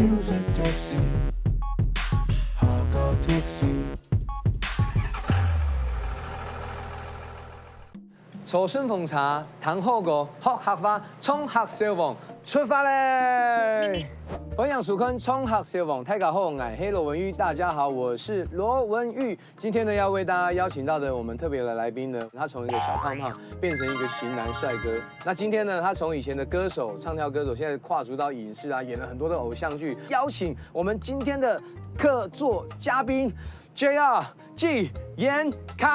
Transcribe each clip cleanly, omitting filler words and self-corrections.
music taxi，下架 taxi。楚春奉茶，唐后果，學客花，衝客消防，出發嘞！分享蜀坑衝客消防，大家好，我是羅文玉，大家好，我是羅文玉。今天呢，要为大家邀请到的我们特别的来宾呢，他从一个小胖胖变成一个型男帅哥。那今天呢，他从以前的歌手、唱跳歌手，现在跨足到影视啊，演了很多的偶像剧。邀请我们今天的客座嘉宾 JR 纪言凯。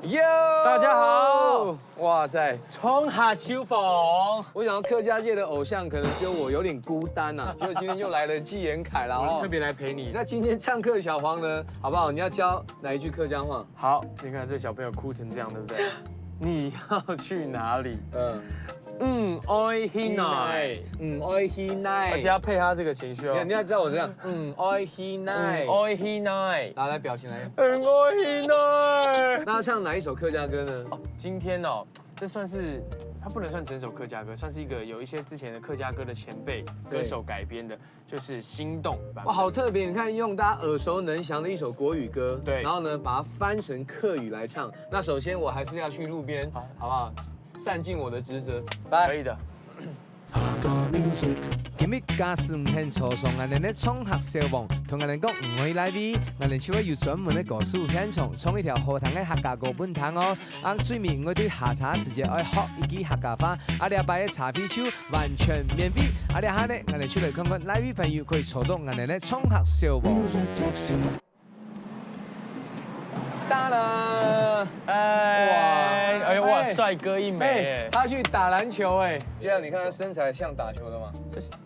哟，大家好！哇塞，冲下消防，我想到客家界的偶像可能只有我有点孤单呐、结果今天又来了纪言凯啦哦。特别来陪你。那今天唱客小黄呢，好不好？你要教哪一句客家话？好，你看这小朋友哭成这样，对不对？你要去哪里？爱去哪？爱去哪？而且要配他这个情绪哦。你要知道我这样，爱去哪？爱去哪？来表情来。爱去哪？那要唱哪一首客家歌呢？今天哦，这算是它不能算整首客家歌，算是一个有一些之前的客家歌的前辈歌手改编的，就是《心动》版本。哇，好特别！你看，用大家耳熟能详的一首国语歌，对，然后呢，把它翻成客语来唱。那首先我还是要去路边，好不好？善尽我的职责。可以的。今日假使唔肯初送，我哋咧冲客消防，同人哋讲唔可以来味，我哋超有专门的故事现场，冲一条荷塘嘅客家歌本堂哦。最面我对下茶时节爱学以及客家话，你阿拜嘅茶啤酒完全免费。你下咧我哋出嚟看看来味朋友可以坐到我哋咧冲客消防。哒啦！哇，帅哥一枚！他去打篮球哎，这样你看他身材像打球的吗？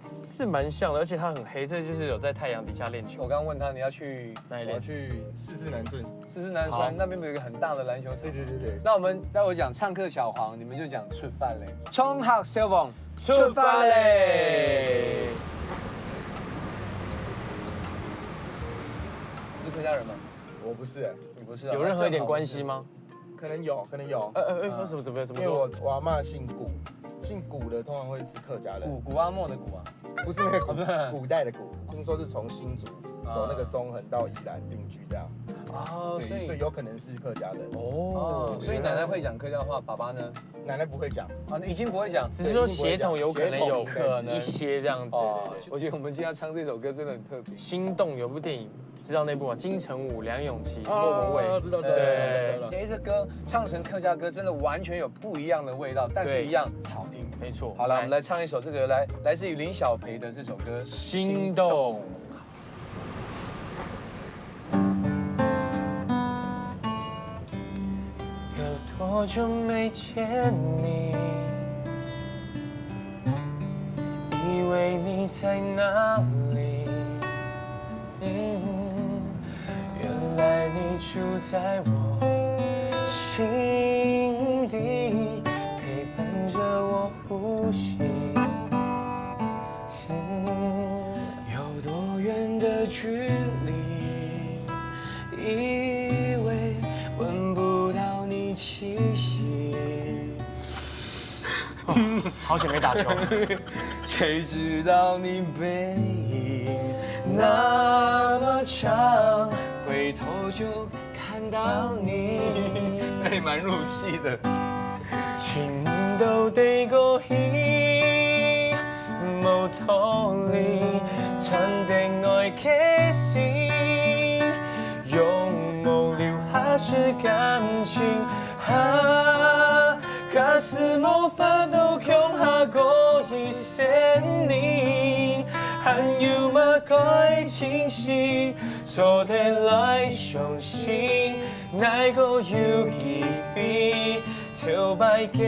是蛮像的，而且他很黑，这就是有在太阳底下练球。我刚刚问他你要去哪里练？我要去44南村。44南村那边有一个很大的篮球场。对。那我们待会讲唱客小黄，你们就讲出发嘞。冲客消防，出发嘞！是客家人吗？我不是，你不是啊？有任何一点关系吗？可能有。怎么因为我阿嬷姓古，姓古的通常会是客家人。古阿莫的古啊？不是那个古，古代的古。听说是从新竹走那个中横到宜兰定居这样。哦，所以有可能是客家人。哦，所以奶奶会讲客家话，爸爸呢？奶奶不会讲啊，已经不会讲，只是说血统有可能一些这样子。我觉得我们今天要唱这首歌真的很特别。心动有部电影。知道那部啊？金城武、梁咏琪、莫文蔚，知道。对，这歌唱成客家歌，真的完全有不一样的味道，但是一样好听。没错。好了，我们来唱一首这个来自于林小培的这首歌《心动》。有多久没见你？以为你在哪里？原来你住在我心底，陪伴着我呼吸。有多远的距离？以为闻不到你气息。好久没打球。谁知道你背影那么长，回头就看到你。那也蛮入戏的。情都地個牽，無道理，曾定愛嘅心，用無聊還是感情，假使無法度強下過1000年，還要麼改情緒，做得來相信，哪個要記飛？跳擺幾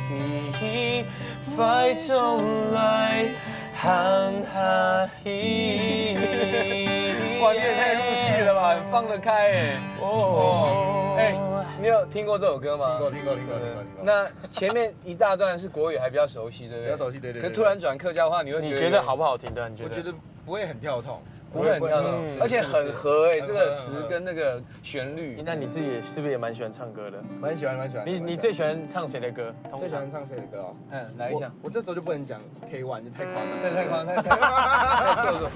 飛，快走來看下戲。哇，你也太入戏了吧，很放得开哎。哦，哎，你有听过这首歌吗？听过。那前面一大段是国语，还比较熟悉，对不对？比较熟悉，对。可突然转客家话，你会你觉得好不好听的？你觉得？我觉得不会很跳痛。不会很跳动，而且很合哎，这个很合词跟那个旋律。那你自己是不是也蛮喜欢唱歌的？蛮喜欢。你最喜欢唱谁的歌？最喜欢唱谁的歌哦？来一下。我这时候就不能讲 K1，就太夸张。太夸张，太秀了。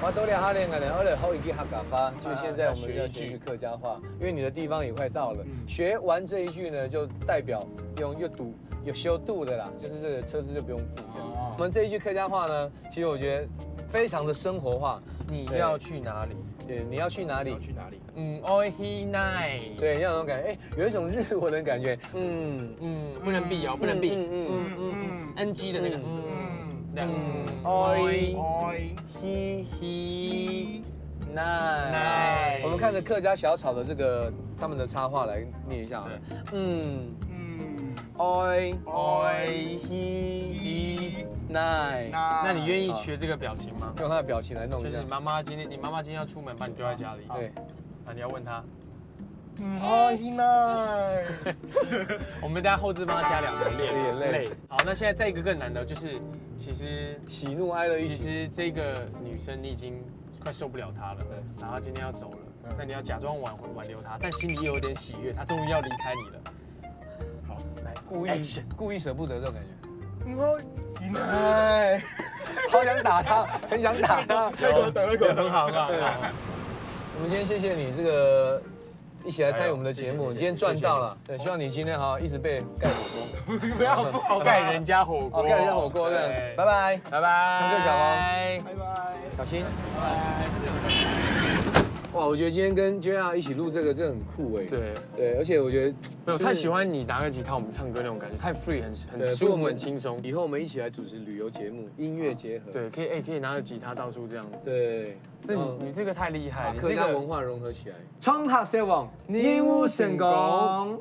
我多练哈练个人，而且后一句客家话，就现在我们要学一句客家话，因为你的地方也快到了。学完这一句呢，就代表有修度的啦，就是这个车资就不用付。我们这一句客家话呢，其实我觉得非常的生活化。你要去哪里？对，你要去哪里？去哪里？爱去哪？对，要有那种感觉，有一种日文的感觉。不能避哦，不能避。NG 的那个。爱去哪？我们看着客家小草的这个他们的插画来念一下。爱去哪？那你愿意学这个表情吗？用他的表情来弄一下。就是你妈妈今天要出门，把你丢在家里。对，那你要问她。爱去哪？我们等下后置帮她加2个眼泪。好，那现在再一个更难的，就是其实喜怒哀乐一起。其实这个女生你已经快受不了她了，然后她今天要走了，那你要假装挽留她，但心里又有点喜悦，她终于要离开你了。好，来故意舍不得这种感觉。爱去哪？好想打他，很想打他。很好，很好。我们今天谢谢你这个一起来参与我们的节目，今天赚到了。对，希望你今天一直被盖火锅，不要盖人家火锅，盖人家火锅的。拜拜，拜拜，唱歌小王，拜拜，小心，拜拜。哇，我觉得今天跟 JR 一起录这个真的很酷哎。对，而且我觉得没有太喜欢你拿个吉他我们唱歌那种感觉，太 free， 很舒服，很轻松。以后我们一起来主持旅游节目，音乐结合。对，可以拿着吉他到处这样子。对，那你这个太厉害，把客家文化融合起来。创客小王，任务成功。